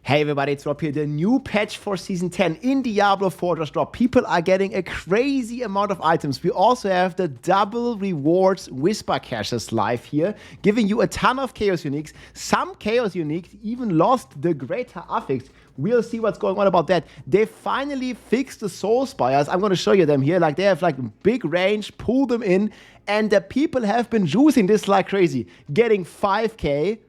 Hey everybody, it's Rob here. The new patch for Season 10 in Diablo 4 just dropped. People are getting a crazy amount of items. We also have the double rewards Whisper caches live here, giving you a ton of Chaos Uniques. Some Chaos Uniques even lost the Greater Affix. We'll see what's going on about that. They finally fixed the Soul Spires. I'm going to show you them here. Like, they have like big range, pull them in, and the people have been juicing this like crazy. Getting 5k,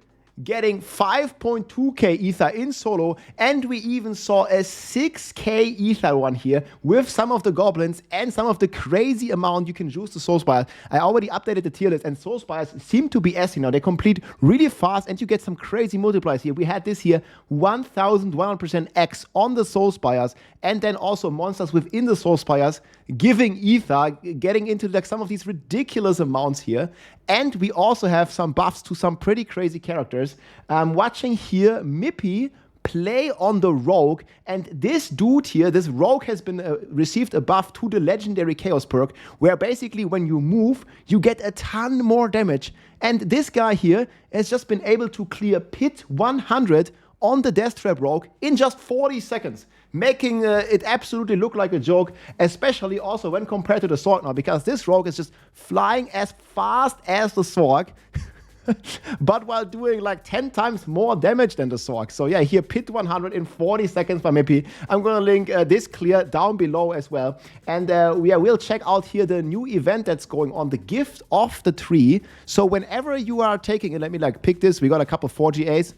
getting 5.2k ether in solo, and we even saw a 6k ether one here with some of the goblins and some of the crazy amount you can juice the Soul Spires. I already updated the tier list, and Soul Spires seem to be S now. They complete really fast, and you get some crazy multipliers here. We had this here, 1100% X on the Soul Spires, and then also monsters within the Soul Spires giving ether, getting into like some of these ridiculous amounts here. And we also have some buffs to some pretty crazy characters. Watching here Mippy play on the Rogue, and this dude here, this Rogue has been received a buff to the legendary Chaos perk, where basically when you move, you get a ton more damage. And this guy here has just been able to clear Pit 100 on the Death Trap Rogue in just 40 seconds, making it absolutely look like a joke, especially also when compared to the Sorg now, because this Rogue is just flying as fast as the Sorg, but while doing like 10 times more damage than the Sorg. So yeah, here Pit 100 in 40 seconds by Mippy. I'm gonna link this clear down below as well. And we'll check out here the new event that's going on, the Gift of the Tree. So whenever you are taking it, let me like pick this, we got a couple 4GAs,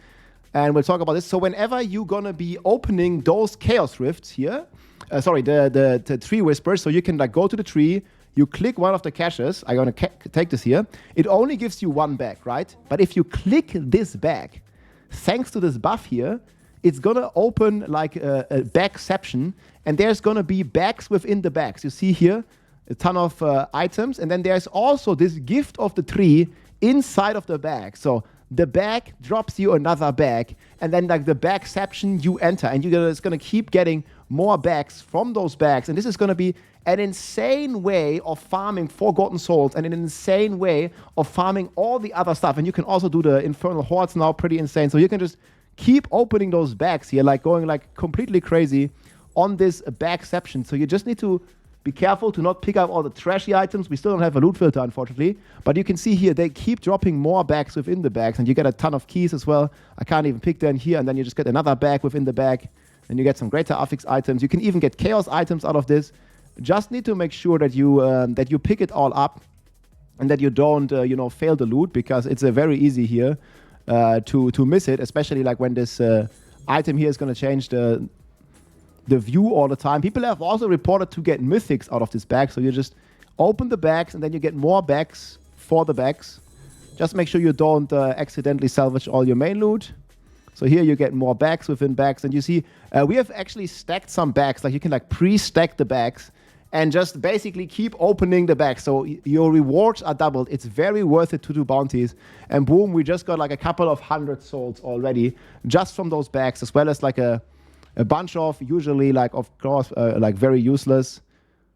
and we'll talk about this. So whenever you're gonna be opening those Chaos Rifts here, the tree whispers, so you can like go to the tree, you click one of the caches. I'm gonna take this here. It only gives you one bag, right? But if you click this bag, thanks to this buff here, it's gonna open like a bagception, and there's gonna be bags within the bags. You see here a ton of items, and then there's also this Gift of the Tree inside of the bag. So the bag drops you another bag, and then like the bagception you enter, and it's gonna keep getting more bags from those bags, and this is gonna be an insane way of farming Forgotten Souls and an insane way of farming all the other stuff. And you can also do the Infernal Hordes now, pretty insane. So you can just keep opening those bags here, like going like completely crazy on this bagception. So you just need to be careful to not pick up all the trashy items. We still don't have a loot filter, unfortunately. But you can see here, they keep dropping more bags within the bags, and you get a ton of keys as well. I can't even pick them here, and then you just get another bag within the bag, and you get some Greater Affix items. You can even get Chaos items out of this. Just need to make sure that you pick it all up, and that you don't fail the loot, because it's very easy here to miss it, especially like when this item here is going to change the view all the time. People have also reported to get mythics out of this bag, so you just open the bags and then you get more bags for the bags. Just make sure you don't accidentally salvage all your main loot. So here you get more bags within bags, and you see we have actually stacked some bags. Like, you can like pre-stack the bags and just basically keep opening the bags, so your rewards are doubled. It's very worth it to do bounties, and boom, we just got like a couple of 100 souls already just from those bags, as well as like a bunch of, usually like, of course, like very useless.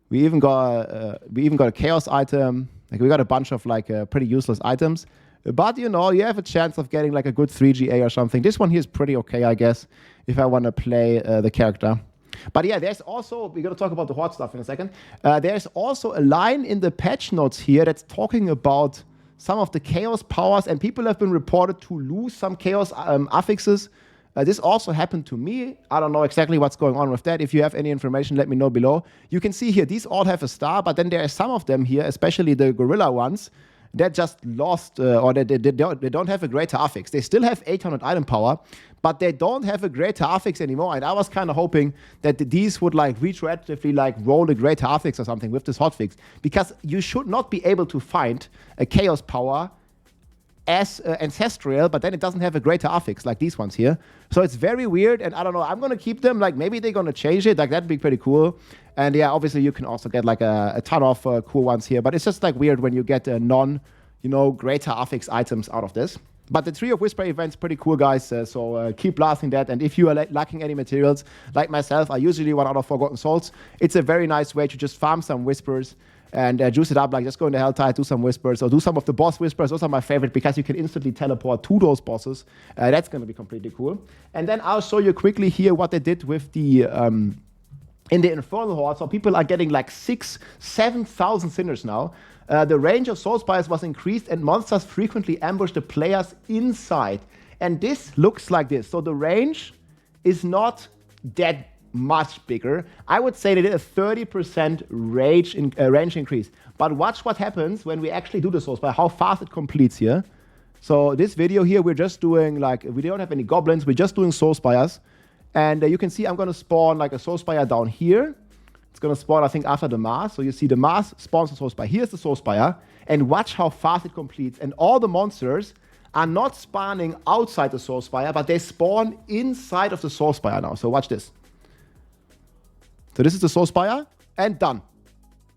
We even got a chaos item. Like, we got a bunch of like pretty useless items, but you have a chance of getting like a good 3GA or something. This one here is pretty okay, I guess, if I want to play the character. But yeah, there's also, we're going to talk about the Horde stuff in a second. There's also a line in the patch notes here that's talking about some of the chaos powers, and people have been reported to lose some chaos affixes. This also happened to me. I don't know exactly what's going on with that. If you have any information, let me know below. You can see here, these all have a star, but then there are some of them here, especially the gorilla ones, that just lost, or they don't have a greater affix. They still have 800 item power, but they don't have a greater affix anymore. And I was kind of hoping that these would like retroactively like roll a greater affix or something with this hotfix, because you should not be able to find a chaos power as ancestral, but then it doesn't have a greater affix like these ones here. So it's very weird, and I don't know, I'm gonna keep them. Like, maybe they're gonna change it, like that'd be pretty cool. And yeah, obviously you can also get like a ton of cool ones here, but it's just like weird when you get non greater affix items out of this. But the Tree of Whisper event's pretty cool, guys, so keep blasting that. And if you are lacking any materials, like myself, I usually run out of Forgotten Souls. It's a very nice way to just farm some Whispers and juice it up, like just go into Helltide, do some whispers, or do some of the boss whispers. Those are my favorite because you can instantly teleport to those bosses. That's going to be completely cool. And then I'll show you quickly here what they did with the in the Infernal Hordes. So people are getting like 7,000 sinners now. The range of soul spires was increased, and monsters frequently ambush the players inside. And this looks like this. So the range is not that much bigger. I would say they did a 30% range increase. But watch what happens when we actually do the soul spire, how fast it completes here. So this video here, we're just doing like, we don't have any goblins, we're just doing soul spires. And you can see I'm going to spawn like a soul spire down here. It's going to spawn, I think, after the mass. So you see the mass spawns the soul spire. Here's the soul spire. And watch how fast it completes. And all the monsters are not spawning outside the soul spire, but they spawn inside of the soul spire now. So watch this. So this is the soul spire, and done.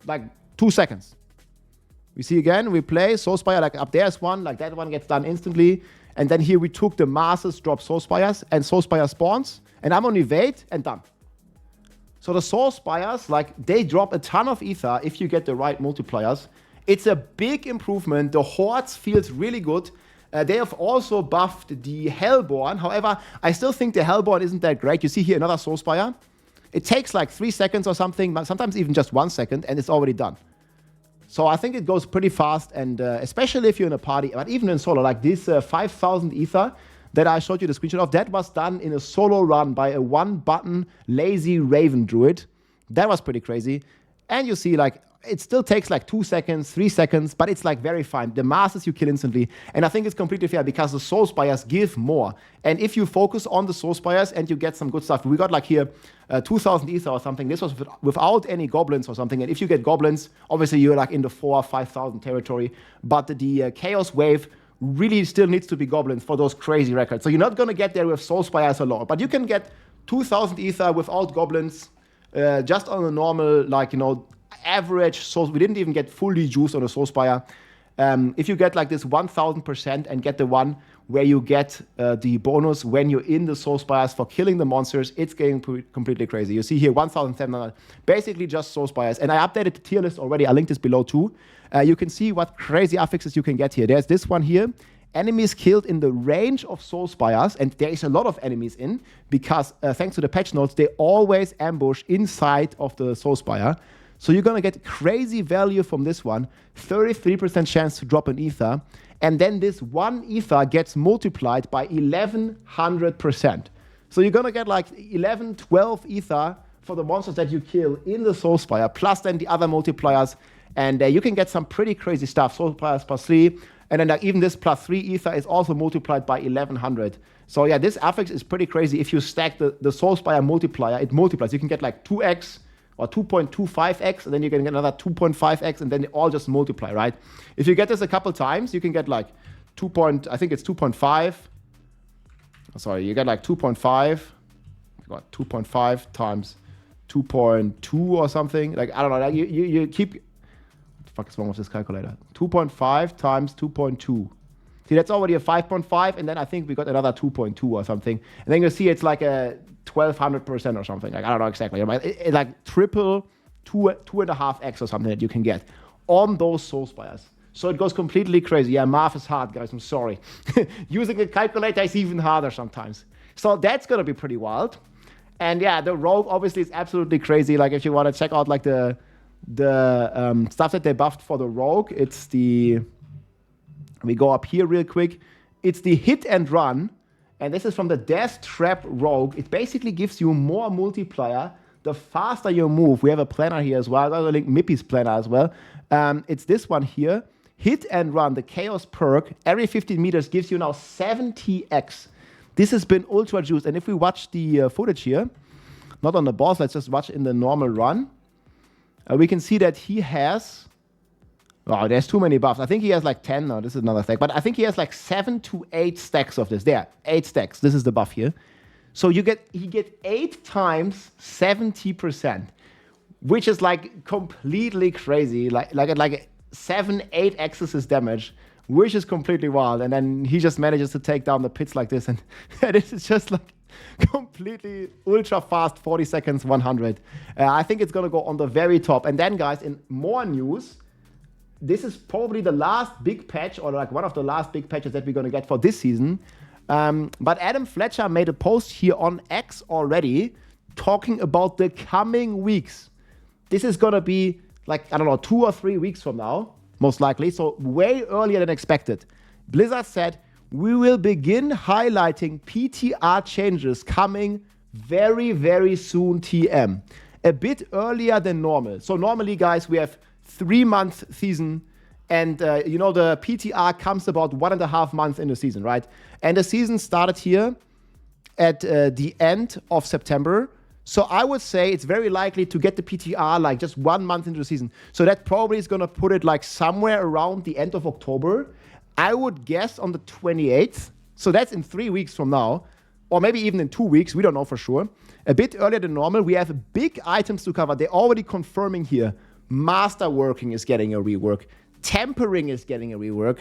Like 2 seconds. We see again, we play soul spire, like up there's one, like that one gets done instantly. And then here we took the masses, drop soul spires, and soul spire spawns. And I'm on evade, and done. So the soul spires, like they drop a ton of ether if you get the right multipliers. It's a big improvement. The Hordes feels really good. They have also buffed the Hellborn. However, I still think the Hellborn isn't that great. You see here another soul spire. It takes like 3 seconds or something, sometimes even just 1 second, and it's already done. So I think it goes pretty fast, and especially if you're in a party, but even in solo, like this 5,000 ether that I showed you the screenshot of, that was done in a solo run by a one-button lazy Raven Druid. That was pretty crazy. And you see, like, it still takes like 2 seconds, 3 seconds, but it's like very fine. The masses you kill instantly. And I think it's completely fair because the soul spires give more. And if you focus on the soul spires and you get some good stuff, we got like here 2,000 ether or something. This was without any goblins or something. And if you get goblins, obviously you're like in the 4,000 or 5,000 territory. But the chaos wave really still needs to be goblins for those crazy records. So you're not going to get there with soul spires alone. But you can get 2,000 ether without goblins just on a normal, like, you know, average soul. We didn't even get fully juiced on a soul spire. If you get like this 1,000% and get the one where you get the bonus when you're in the soul spires for killing the monsters, it's getting completely crazy. You see here 1,700, basically just soul spires. And I updated the tier list already. I'll link this below too. You can see what crazy affixes you can get here. There's this one here. Enemies killed in the range of soul spires, and there is a lot of enemies in because thanks to the patch notes, they always ambush inside of the soul spire. So you're going to get crazy value from this one, 33% chance to drop an ether, and then this one ether gets multiplied by 1,100%. So you're going to get like 11, 12 ether for the monsters that you kill in the soul spire, plus then the other multipliers, and you can get some pretty crazy stuff. Soul spires plus 3, and then even this plus 3 ether is also multiplied by 1,100. So yeah, this affix is pretty crazy. If you stack the soul spire multiplier, it multiplies. You can get like 2x, or 2.25x, and then you can get another 2.5x, and then they all just multiply, right? If you get this a couple times, you can get like I think it's 2.5. Sorry, you get like 2.5. What, 2.5 times 2.2 or something? Like, I don't know. Like you keep. What the fuck is wrong with this calculator? 2.5 times 2.2. See, that's already a 5.5, and then I think we got another 2.2 or something. And then you see it's like a 1,200% or something. Like, I don't know exactly. It's like triple 2.5x or something that you can get on those soul spires. So it goes completely crazy. Yeah, math is hard, guys. I'm sorry. Using a calculator is even harder sometimes. So that's going to be pretty wild. And yeah, the rogue obviously is absolutely crazy. Like, if you want to check out like the stuff that they buffed for the rogue, it's the... We go up here real quick. It's the hit and run. And this is from the Death Trap Rogue. It basically gives you more multiplier the faster you move. We have a planner here as well. I'm going to link Mippy's planner as well. It's this one here. Hit and run, the Chaos perk, every 15 meters gives you now 70x. This has been ultra juiced. And if we watch the footage here, not on the boss, let's just watch in the normal run. We can see that he has... Oh, there's too many buffs. I think he has like 10. No, this is another stack. But I think he has like 7 to 8 stacks of this. There, 8 stacks. This is the buff here. So he get 8 times 70%, which is like completely crazy. Like 7, 8 axes damage, which is completely wild. And then he just manages to take down the pits like this. And this is just like completely ultra fast, 40 seconds, 100. I think it's going to go on the very top. And then, guys, in more news, this is probably the last big patch, or like one of the last big patches that we're going to get for this season. But Adam Fletcher made a post here on X already talking about the coming weeks. This is going to be like, I don't know, 2 or 3 weeks from now, most likely. So way earlier than expected. Blizzard said, we will begin highlighting PTR changes coming very, very soon, TM. A bit earlier than normal. So normally, guys, we have 3-month season. And, you know, the PTR comes about 1.5 months in the season, right? And the season started here at the end of September. So I would say it's very likely to get the PTR like just 1 month into the season. So that probably is going to put it like somewhere around the end of October. I would guess on the 28th. So that's in 3 weeks from now. Or maybe even in 2 weeks. We don't know for sure. A bit earlier than normal. We have big items to cover. They're already confirming here. Masterworking is getting a rework. Tempering is getting a rework.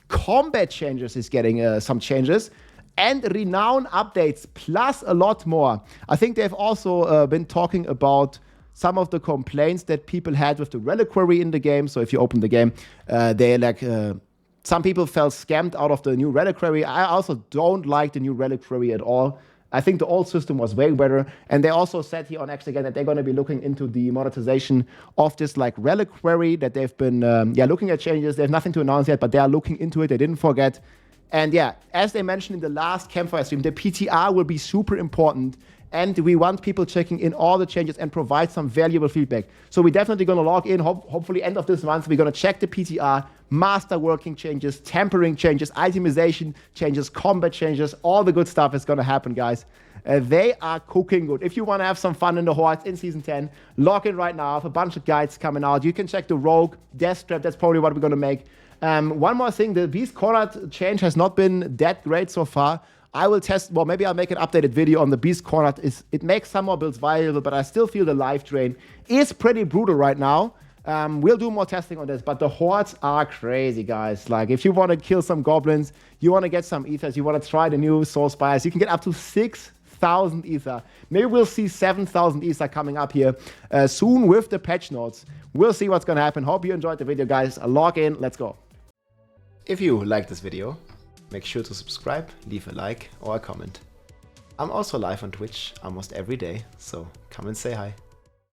Combat changes is getting some changes. And renown updates, plus a lot more. I think they've also been talking about some of the complaints that people had with the reliquary in the game. So if you open the game, they like some people felt scammed out of the new reliquary. I also don't like the new reliquary at all. I think the old system was way better. And they also said here on X again that they're going to be looking into the monetization of this like reliquary, that they've been looking at changes. They have nothing to announce yet, but they are looking into it. They didn't forget. And yeah, as they mentioned in the last Campfire stream, the PTR will be super important. And we want people checking in all the changes and provide some valuable feedback. So we're definitely going to log in. Hopefully end of this month, we're going to check the PTR, masterworking changes, tempering changes, itemization changes, combat changes. All the good stuff is going to happen, guys. They are cooking good. If you want to have some fun in the Hordes in Season 10, log in right now. I have a bunch of guides coming out. You can check the Rogue, Death Trap. That's probably what we're going to make. One more thing, the Beast Corner change has not been that great so far. I will test, well, maybe I'll make an updated video on the Beast Corner. It makes some more builds viable, but I still feel the life drain is pretty brutal right now. We'll do more testing on this, but the Hordes are crazy, guys. Like, if you want to kill some goblins, you want to get some ethers, you want to try the new Soul Spires, you can get up to 6,000 ether. Maybe we'll see 7,000 ether coming up here soon with the patch notes. We'll see what's going to happen. Hope you enjoyed the video, guys. Log in. Let's go. If you like this video, make sure to subscribe, leave a like or a comment. I'm also live on Twitch almost every day, so come and say hi.